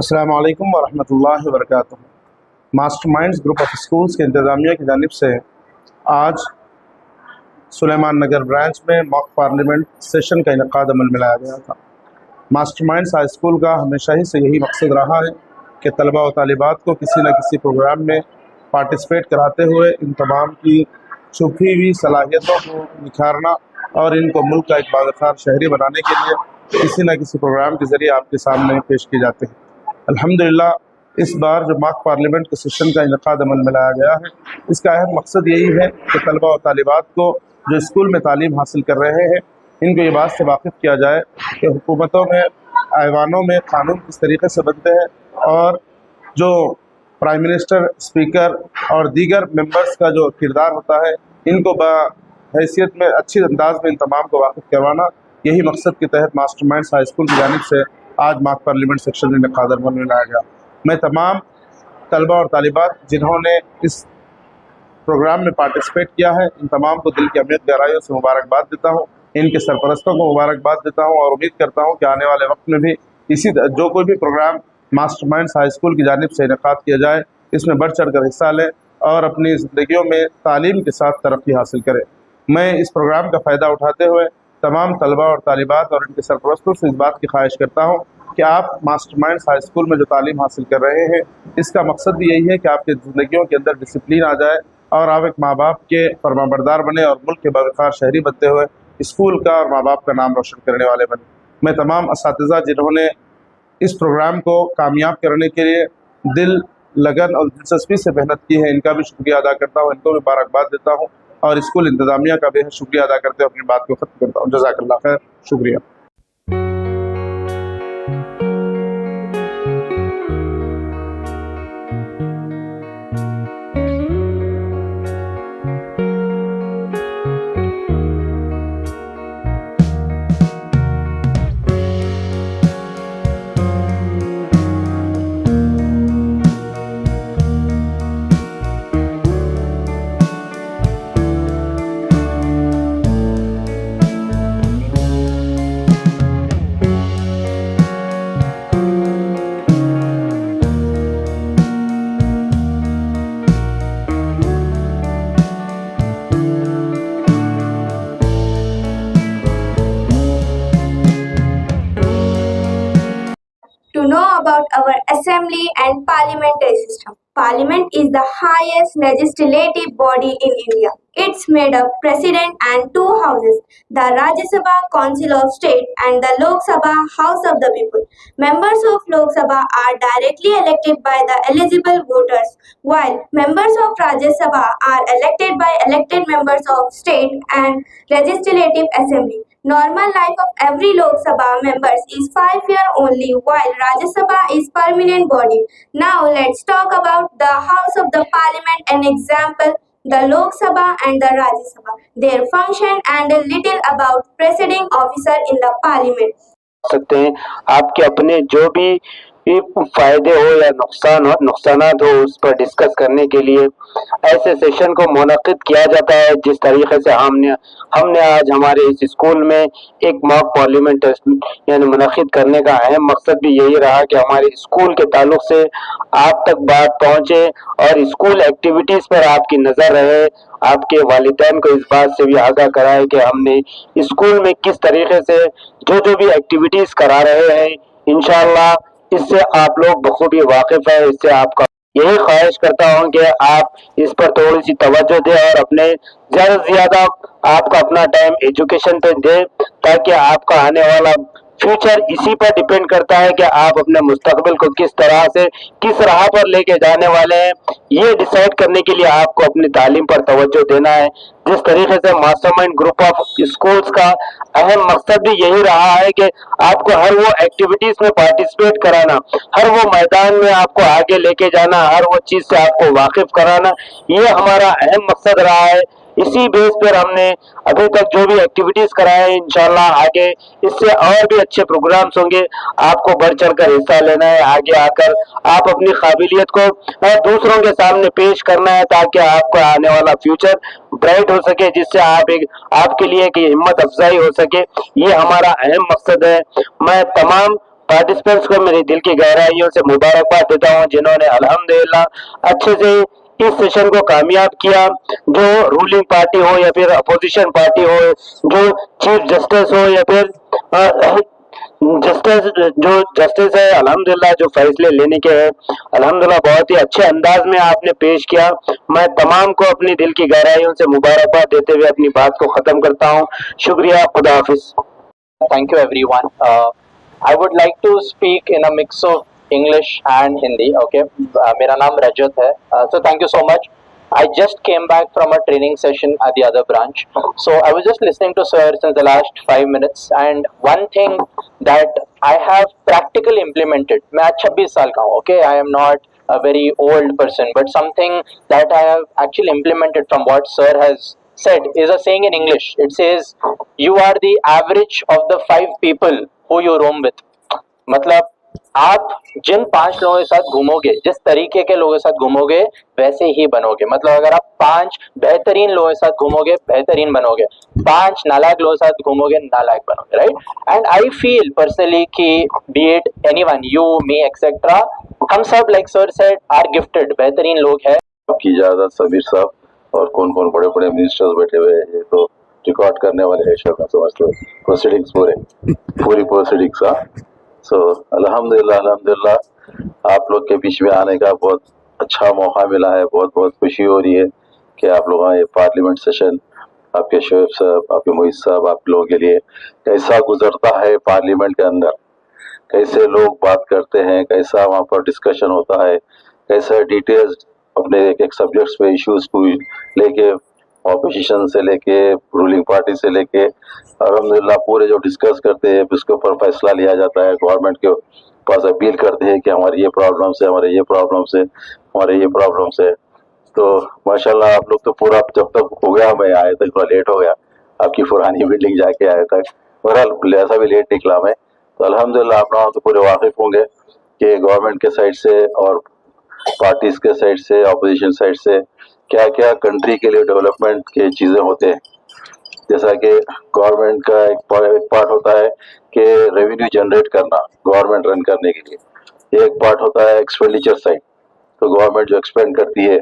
अस्सलामु अलैकुम वरहमतुल्लाहि वबरकातुहू। Master minds group of schools के इंतज़ामिया की जानिब से आज सुलेमान नगर ब्रांच में मॉक पार्लियामेंट सेशन का इनेकाद अमल में लाया गया था। मास्टर माइंड्स हाई स्कूल का हमेशा ही से यही मकसद रहा है कि तलबा और तालिबात को किसी न किसी प्रोग्राम में पार्टिसिपेट कराते हुए इन तमाम की छुपी हुई सलाहियतों को निखारना और इनको मुल्क का एक बावकार शहरी बनाने के लिए किसी न किसी प्रोग्राम के ज़रिए आपके सामने पेश किए जाते हैं। अल्हम्दुलिल्लाह इस बार जो मॉक पार्लियामेंट के सेशन का इनेकाद अमल में लाया गया है, इसका अहम मकसद यही है कि तलबा और तालिबात को जो स्कूल में तालीम हासिल कर रहे हैं, इनको ये बात से वाकिफ़ किया जाए कि हुकूमतों में, ऐवानों में क़ानून किस तरीके से बनते हैं और जो प्राइम मिनिस्टर, स्पीकर और दीगर मेंबर्स का जो किरदार होता है, इनको बहैसियत में अच्छी अंदाज में इन तमाम को वाकिफ़ करवाना, यही मकसद के तहत मास्टर माइंड्स हाई स्कूल की जानिब से आज मॉक पार्लियामेंट सेक्शन में इनेकाद अमल में लाया गया। मैं तमाम तलबा और तालिबात जिन्होंने इस प्रोग्राम में पार्टिसिपेट किया है, इन तमाम को दिल की अमीर गहराइयों से मुबारकबाद देता हूँ, इनके सरपरस्तों को मुबारकबाद देता हूँ और उम्मीद करता हूँ कि आने वाले वक्त में भी जो कोई भी programme Master Minds High School की जानिब से इनेकाद किया जाए, इसमें बढ़ चढ़ कर हिस्सा लें और अपनी ज़िंदगियों में तालीम के साथ तरक्की हासिल करें। मैं इस प्रोग्राम का फ़ायदा उठाते हुए तमाम तलबा और तालिबात और इनके सरपरस्तों से इस बात की ख्वाहिश करता हूँ कि आप मास्टर माइंड्स हाई स्कूल में जो तालीम हासिल कर रहे हैं, इसका मकसद भी यही है कि आपकी ज़िंदगियों के अंदर डिसिप्लिन आ जाए और आप एक माँ बाप के फरमाबरदार बने और मुल्क के बावकार शहरी बनते हुए स्कूल का और माँ बाप का नाम रोशन करने वाले बने। मैं तमाम असातिज़ा जिन्होंने इस प्रोग्राम को कामयाब करने के लिए दिल, लगन और दिलचस्पी से मेहनत की है, इनका भी शुक्रिया अदा करता हूँ, इनको भी मुबारकबाद देता हूँ और स्कूल इंतज़ामिया का बेहद शुक्रिया अदा करते हुए अपनी बात को ख़त्म करता हूँ। जज़ाकल्लाह खैर, शुक्रिया। To know about our assembly and parliamentary system. Parliament is the highest legislative body in India. It's made of president and two houses, the Rajya Sabha Council of State and the Lok Sabha House of the People. Members of Lok Sabha are directly elected by the eligible voters, while members of Rajya Sabha are elected by elected members of state and legislative assembly. Normal life of every Lok Sabha members is 5 years only, while Rajya Sabha is permanent body. Now let's talk about the House of the Parliament, an example, the Lok Sabha and the Rajya Sabha, their function and a little about presiding officer in the Parliament. सकते हैं आपके अपने जो भी फायदे हो या नुकसानात हो उस पर डिस्कस करने के लिए ऐसे सेशन को मुनक्किद किया जाता है। जिस तरीके से हमने आज हमारे इस स्कूल में एक मॉक पार्लियामेंट यानी मुनक्किद करने का अहम मकसद भी यही रहा कि हमारे स्कूल के ताल्लुक से आप तक बात पहुंचे और स्कूल एक्टिविटीज पर आपकी नजर रहे, आपके वालिदैन को इस बात से भी आगाह कराए कि हमने स्कूल में किस तरीके से जो भी एक्टिविटीज करा रहे हैं, इंशाअल्लाह इससे आप लोग बखूबी वाकिफ है। इससे आपका यही ख्वाहिश करता हूँ कि आप इस पर थोड़ी सी तवज्जो दें और अपने ज्यादा से ज्यादा आपका अपना टाइम एजुकेशन पे दें, ताकि आपका आने वाला फ्यूचर इसी पर डिपेंड करता है कि आप अपने मुस्तकबिल को किस तरह से किस राह पर लेके जाने वाले हैं। ये डिसाइड करने के लिए आपको अपनी तालीम पर तवज्जो देना है। जिस तरीके से मास्टरमाइंड ग्रुप ऑफ स्कूल्स का अहम मकसद भी यही रहा है कि आपको हर वो एक्टिविटीज में पार्टिसिपेट कराना, हर वो मैदान में आपको आगे लेके जाना, हर वो चीज से आपको वाकिफ कराना, ये हमारा अहम मकसद रहा है। इसी बेस पर हमने अभी तक जो भी एक्टिविटीज कराए हैं, इंशाल्लाह आगे इससे और भी अच्छे प्रोग्राम्स होंगे। आपको बढ़ चढ़ कर हिस्सा लेना है, आगे आकर आप अपनी काबिलियत को दूसरों के सामने पेश करना है, ताकि आपका आने वाला फ्यूचर ब्राइट हो सके, जिससे आपके लिए एक हिम्मत अफजाई हो सके। ये हमारा अहम मकसद है। मैं तमाम पार्टिसिपेंट्स को मेरी दिल की गहराइयों से मुबारकबाद देता हूँ जिन्होंने अल्हम्दुलिल्लाह अच्छे से इस सेशन को कामयाब किया। जो रूलिंग पार्टी हो या फिर अपोजिशन पार्टी हो, जो चीफ जस्टिस हो या फिर जस्टिस है, अल्हम्दुलिल्लाह जो फैसले लेने के हैं अल्हम्दुलिल्लाह बहुत ही अच्छे अंदाज में आपने पेश किया। मैं तमाम को अपनी दिल की गहराइयों से मुबारकबाद देते हुए अपनी बात को खत्म करता हूँ। शुक्रिया, खुदा हाफिज। Thank you everyone. I would like to speak in a mix of English and Hindi. Okay, मेरा नाम रजत है. So thank you so much. I just came back from a training session at the other branch. So I was just listening to sir since the last 5 minutes, and one thing that I have practically implemented. मैं आज 26 साल का हूँ. Okay, I am not a very old person, but something that I have actually implemented from what sir has said is a saying in English. It says, you are the average of the 5 people who you roam with. मतलब आप जिन 5 लोगों के साथ घूमोगे, जिस तरीके के लोगों के साथ घूमोगे वैसे ही बनोगे। मतलब अगर आप 5 बेहतरीन लोगों के साथ घूमोगे बेहतरीन बनोगे, 5 नालायक लोगों के साथ घूमोगे नालायक बनोगे, right. And I feel personally कि be it anyone, you, me, etcetera, हम सब like sir said are gifted, बेहतरीन लोग हैं। आपकी इजाजत सबीर साहब और कौन कौन बड़े बड़े मिनिस्टर्स बैठे हुए हैं, ये तो रिकॉर्ड करने वाले हैं शायद, समझते हो प्रोसीडिंग्स पूरी प्रोसीडिंग्स। सो अल्हम्दुलिल्लाह आप लोग के बीच में आने का बहुत अच्छा मौका मिला है। बहुत बहुत खुशी हो रही है कि आप लोग ये पार्लियामेंट सेशन आपके शोएब साहब, आपके मोहित साहब, आप लोगों के लिए कैसा गुजरता है पार्लियामेंट के अंदर, कैसे लोग बात करते हैं, कैसा वहाँ पर डिस्कशन होता है, कैसे डिटेल्स अपने एक एक सब्जेक्ट्स पे इश्यूज को लेके ऑपोजिशन से लेके रूलिंग पार्टी से लेके अल्हम्दुलिल्लाह पूरे जो डिस्कस करते हैं उसके ऊपर फैसला लिया जाता है। गवर्नमेंट के पास अपील करते हैं कि हमारी ये प्रॉब्लम्स है, हमारे ये प्रॉब्लम्स है, हमारे ये प्रॉब्लम्स है। तो माशाल्लाह आप लोग तो पूरा जब तक हो गया, मैं आए तक थोड़ा लेट हो गया, आपकी पुरानी बिल्डिंग जाके आए तक, बहरहाल ऐसा भी लेट निकला मैं। तो अल्हम्दुलिल्लाह आप लोग तो पूरे वाकिफ होंगे कि गवर्नमेंट के साइड से और पार्टीज के साइड से, ऑपोजिशन साइड से क्या क्या कंट्री के लिए डेवलपमेंट की चीज़ें होते हैं। जैसा कि गवर्नमेंट का एक पार्ट होता है कि रेवेन्यू जनरेट करना गवर्नमेंट रन करने के लिए, एक पार्ट होता है एक्सपेंडिचर साइड। तो गवर्नमेंट जो एक्सपेंड करती है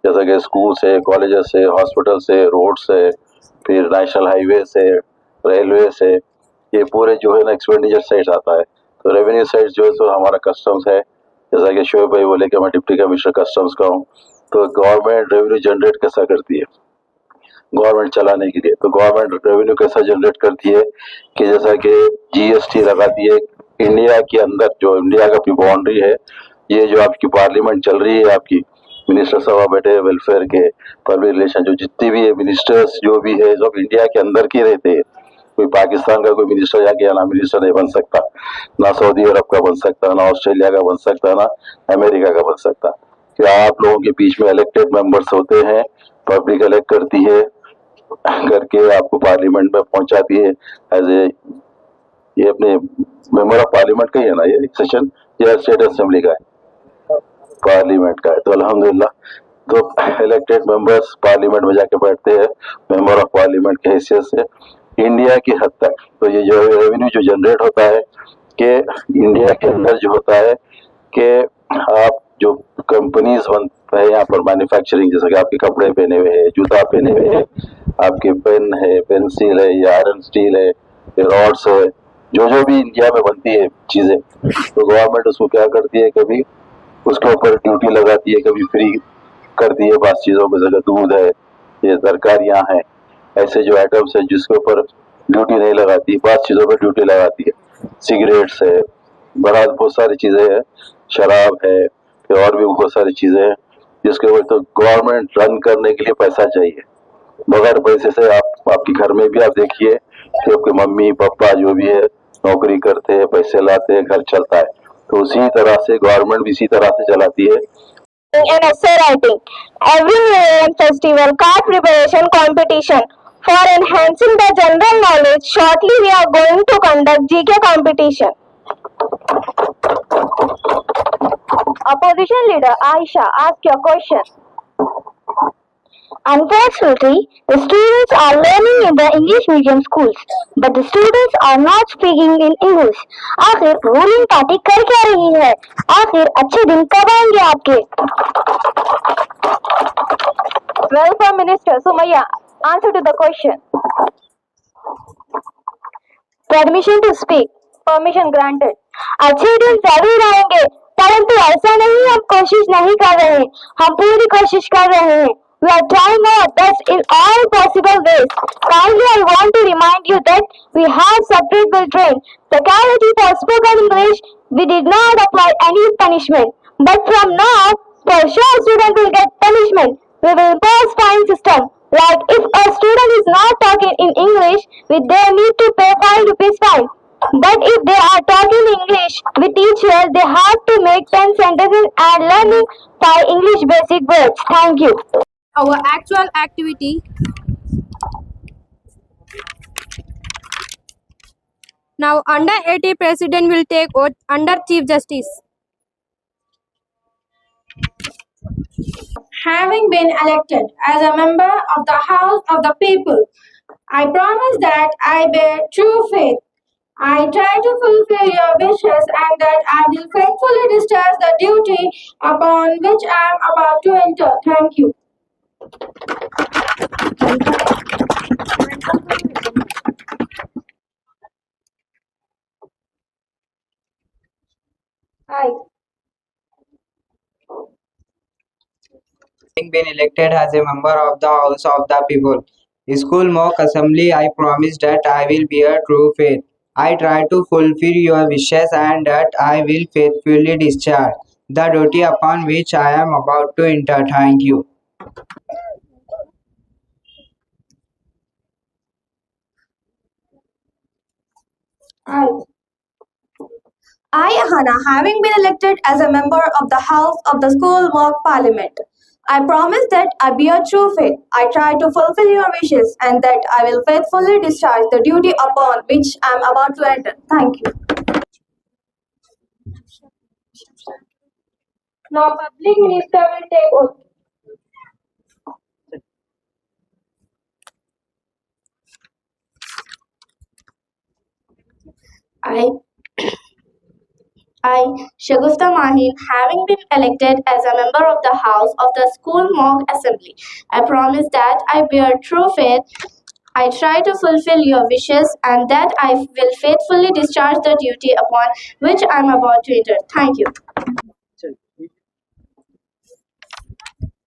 जैसा कि स्कूल से, कॉलेज से, हॉस्पिटल से, रोड से, फिर नेशनल हाईवे से, रेलवे से, ये पूरे जो है ना एक्सपेंडिचर साइड आता है। तो रेवेन्यू साइड जो है तो हमारा कस्टम्स है, जैसा कि शोएब भाई बोले कि मैं डिप्टी कमिश्नर कस्टम्स का हूँ। तो गवर्नमेंट रेवेन्यू जनरेट कैसा करती है गवर्नमेंट चलाने के लिए, तो गवर्नमेंट रेवेन्यू कैसा जनरेट करती है कि जैसा कि जीएसटी लगाती है इंडिया के अंदर, जो इंडिया का बाउंड्री है, ये जो आपकी पार्लियामेंट चल रही है, आपकी मिनिस्टर साहब बैठे वेलफेयर के, पब्लिक रिलेशन, जो जितने भी है मिनिस्टर्स जो भी है सब इंडिया के अंदर के रहते हैं। कोई पाकिस्तान का कोई मिनिस्टर जाके यहाँ मिनिस्टर नहीं बन सकता, ना सऊदी अरब का बन सकता, ना ऑस्ट्रेलिया का बन सकता, ना अमेरिका का बन सकता। कि आप लोगों के बीच में इलेक्टेड मेंबर्स होते हैं, पब्लिक इलेक्ट करती है, करके आपको पार्लियामेंट में पहुंचाती है एज ए, ये अपने मेंबर ऑफ पार्लियामेंट का ही है ना ये सेशन, या स्टेट असेंबली का है, पार्लियामेंट का है। तो अल्हम्दुलिल्लाह तो इलेक्टेड मेंबर्स पार्लियामेंट में जाके बैठते हैं मेंबर ऑफ पार्लियामेंट की हैसियत से इंडिया की हद तक। तो ये जो रेवेन्यू जो जनरेट होता है कि इंडिया के अंदर जो होता है कि आप जो कंपनीज बनता है यहाँ पर मैन्युफैक्चरिंग, जैसे कि आपके कपड़े पहने हुए हैं, जूता पहने हुए हैं, आपके पेन है, पेंसिल है, या आयरन स्टील है, रॉड्स है, जो जो भी इंडिया में बनती है चीजें, तो गवर्नमेंट उसको क्या करती है, कभी उसके ऊपर ड्यूटी लगाती है, कभी फ्री करती है बात चीजों में, जगह दूध है, ये तरकारियां हैं, ऐसे जो आइटम्स है जिसके ऊपर ड्यूटी नहीं लगाती, बात चीजों पर ड्यूटी लगाती है। सिगरेट्स है, बड़ा बहुत सारी चीजें हैं, शराब है, फिर और भी बहुत सारी चीजें हैं जिसके ऊपर तो गवर्नमेंट रन करने के लिए पैसा चाहिए। बगैर पैसे से आपके घर में भी आप देखिए कि आपके मम्मी पापा जो भी है नौकरी करते हैं, पैसे लाते हैं, घर चलता है। तो उसी तरह से गवर्नमेंट भी इसी तरह से चलाती है। And essay writing. Every New Year festival card preparation competition. For enhancing the general knowledge, shortly we are going to conduct GK competition. Opposition leader Aisha, ask your question. Unfortunately, the students are learning in the English medium schools, but the students are not speaking in English. आखिर ruling party कर क्या रही है? आखिर अच्छे दिन कब आएंगे आपके? Welfare Minister Sumaya, answer to the question. Permission to speak. Permission granted. अच्छे दिन जरूर आएंगे, परंतु ऐसा नहीं हम कोशिश नहीं कर रहे, हम पूरी कोशिश कर रहे हैं. We are trying our best in all possible ways. Kindly, I want to remind you that we have separate will train. Faculty for spoken English, we did not apply any punishment. But from now, for sure student will get punishment. We will impose fine system. Like if a student is not talking in English, they need to pay 5 rupees fine. But if they are talking English with teacher, they have to make 10 sentences and learning 5 English basic words. Thank you. Our actual activity. Now, under 80 President will take oath under Chief Justice. Having been elected as a member of the House of the People, I promise that I bear true faith. I try to fulfill your wishes and that I will faithfully discharge the duty upon which I am about to enter. Thank you. Hi. Having been elected as a member of the House of the People, School Mock Assembly, I promise that I will bear true faith. I try to fulfill your wishes and that I will faithfully discharge the duty upon which I am about to enter. Thank you. I, Ahana, having been elected as a member of the House of the School Mock Parliament, I promise that I bear true faith. I try to fulfill your wishes and that I will faithfully discharge the duty upon which I am about to enter. Thank you. Now, Public Minister will take oath. I, Shagufta Mahin, having been elected as a member of the House of the School Mock Assembly, I promise that I bear true faith. I try to fulfill your wishes and that I will faithfully discharge the duty upon which I am about to enter. Thank you.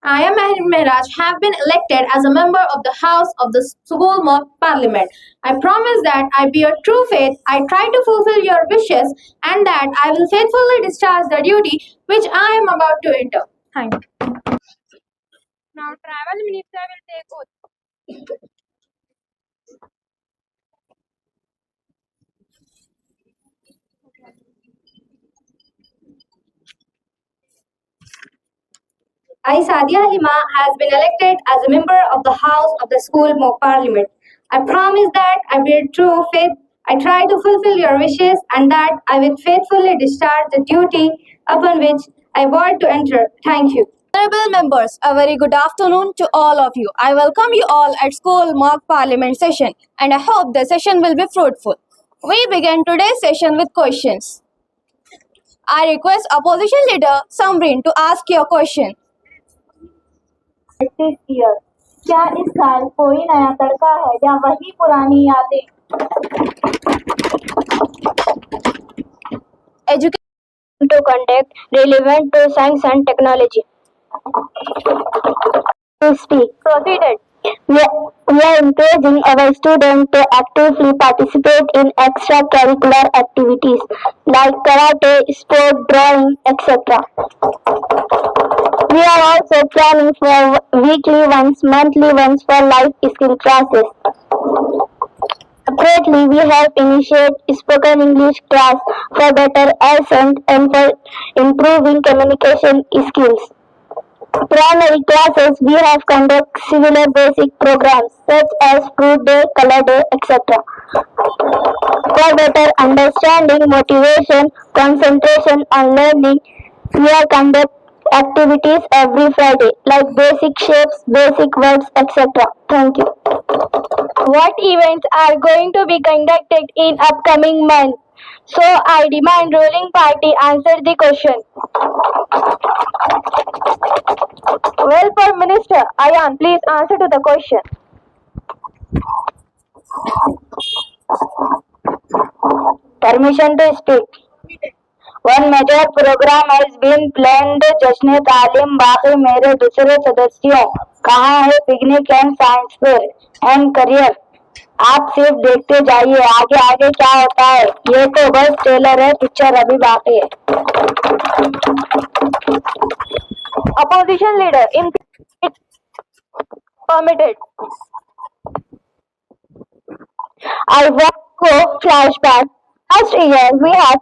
I am Mahir Mehraj, have been elected as a member of the House of the School Mock Parliament. I promise that I bear true faith, I try to fulfill your wishes, and that I will faithfully discharge the duty which I am about to enter. Thank you. Now, Travel Minister will take oath. I, Sadia Halima, has been elected as a member of the House of the School Mock Parliament. I promise that I bear true faith, I try to fulfill your wishes, and that I will faithfully discharge the duty upon which I want to enter. Thank you. Honorable members, a very good afternoon to all of you. I welcome you all at School Mock Parliament session, and I hope the session will be fruitful. We begin today's session with questions. I request Opposition Leader Samreen to ask your question. This year, क्या इस साल कोई नया तड़का है या वही पुरानी यादें? Education to conduct relevant to science and technology. To speak. Proceeded. We are encouraging our students to actively participate in extracurricular activities like karate, sport, drawing, etc. We are also planning for weekly ones, monthly ones for life skill classes. Separately, we have initiated spoken English class for better accent and for improving communication skills. Primary classes, we have conducted similar basic programs such as fruit day, color day, etc. For better understanding, motivation, concentration on learning, we are conducting activities every Friday, like basic shapes, basic words, etc. Thank you. What events are going to be conducted in upcoming months? So I demand ruling party answer the question. Welfare Minister Ayan, please answer to the question. Permission to speak. One major program has been planned. जश्न तालीम बाकी मेरे दूसरे सदस्यों कहाँ है picnic and science fair and career. आप सिर्फ देखते जाइए आगे आगे क्या होता है. ये तो बस ट्रेलर है, पिक्चर अभी बाकी है. Opposition leader permitted. I want to go flashback. Last year we had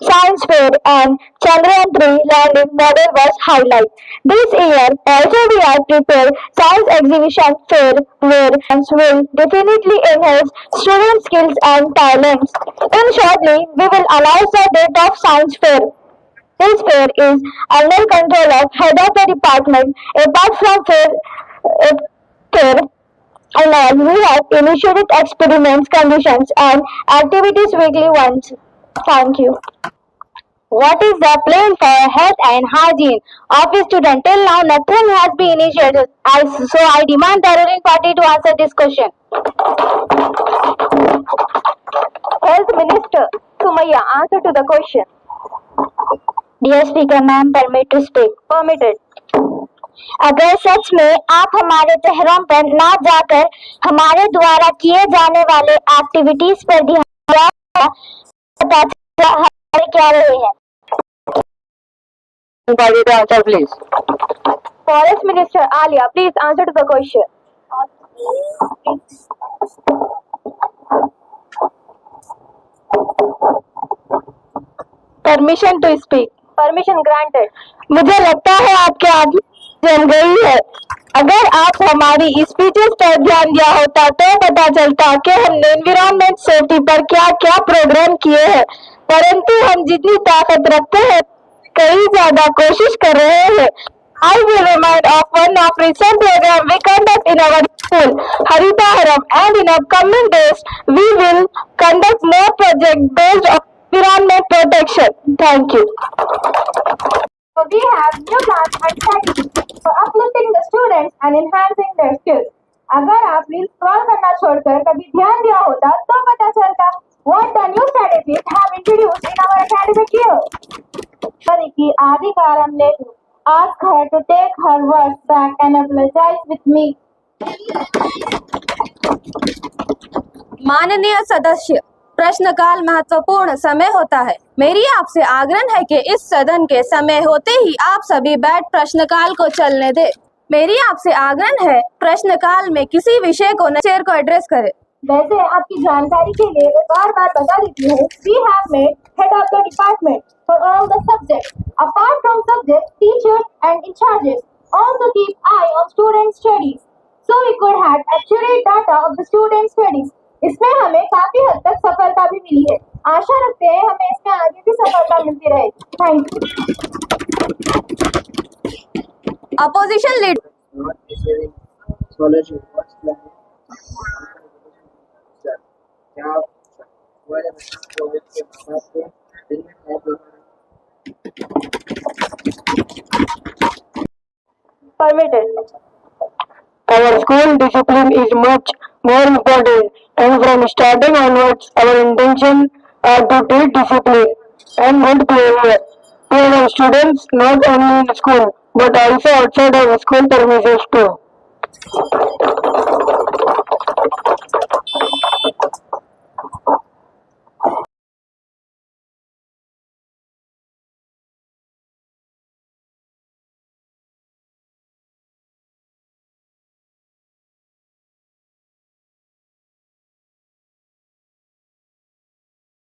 science fair and Chandrayaan 3 landing model was highlight. This year also we have prepared science exhibition fair where science will definitely enhance student skills and talents. In shortly we will announce the date of science fair. This fair is under control of head of the department. Apart from fair and all, we have initiated experiments, conditions and activities weekly once. Thank you. What is the plan for health and hygiene of a student? Till now, nothing has been initiated. So I demand the ruling party to answer this question. Health Minister Sumaya, answer to the question. Dear Speaker, ma'am, permit to speak. Permitted. अगर सच में आप हमारे तहरीम पर ना जाकर हमारे द्वारा किए जाने वाले एक्टिविटीज पर ध्यान पता चला हमारे क्या रहे हैं. Answer please. Forest Minister Alia, please answer to the question. Permission to speak. Permission granted. मुझे लगता है आपके आगे जम गई है. अगर आप हमारी स्पीचेस पर ध्यान दिया होता तो पता चलता कि हमने एनवायरमेंट सेफ्टी पर क्या क्या प्रोग्राम किए हैं, परंतु हम जितनी ताकत रखते हैं कई ज्यादा कोशिश कर रहे हैं. I will remind of one of recent program we conduct in our school, Harita Haram, and in upcoming days we will conduct more projects based on environment protection. Thank you. So we have new plans and strategies for uplifting the students and enhancing their skills. अगर आप reel scroll करना छोड़कर कभी ध्यान दिया होता तो पता चलता. What the new strategies have introduced in our academic year? की आधिकारम लेखु ask her to take her words back and apologize with me. माननीय सदस्य, प्रश्नकाल महत्वपूर्ण समय होता है. मेरी आपसे आग्रह है कि इस सदन के समय होते ही आप सभी बैठ प्रश्नकाल को चलने दें. मेरी आपसे आग्रह है प्रश्नकाल में किसी विषय को चेयर को एड्रेस करें. वैसे आपकी जानकारी के लिए मैं बार बार बता देती हूँ, we have made head of the department for all the subjects. Apart from subjects, teachers and in charges also keep eye on student studies. So we could have accurate data of the student studies. इसमें हमें काफी हद तक सफलता भी मिली है. आशा रखते हैं हमें इसमें आगे भी सफलता मिलती रहेगी. Thank you. Opposition leader Permitted. Our school discipline is much more important, and from starting onwards, our intention are to teach discipline and good behavior to our students, not only in school but also outside of school premises too.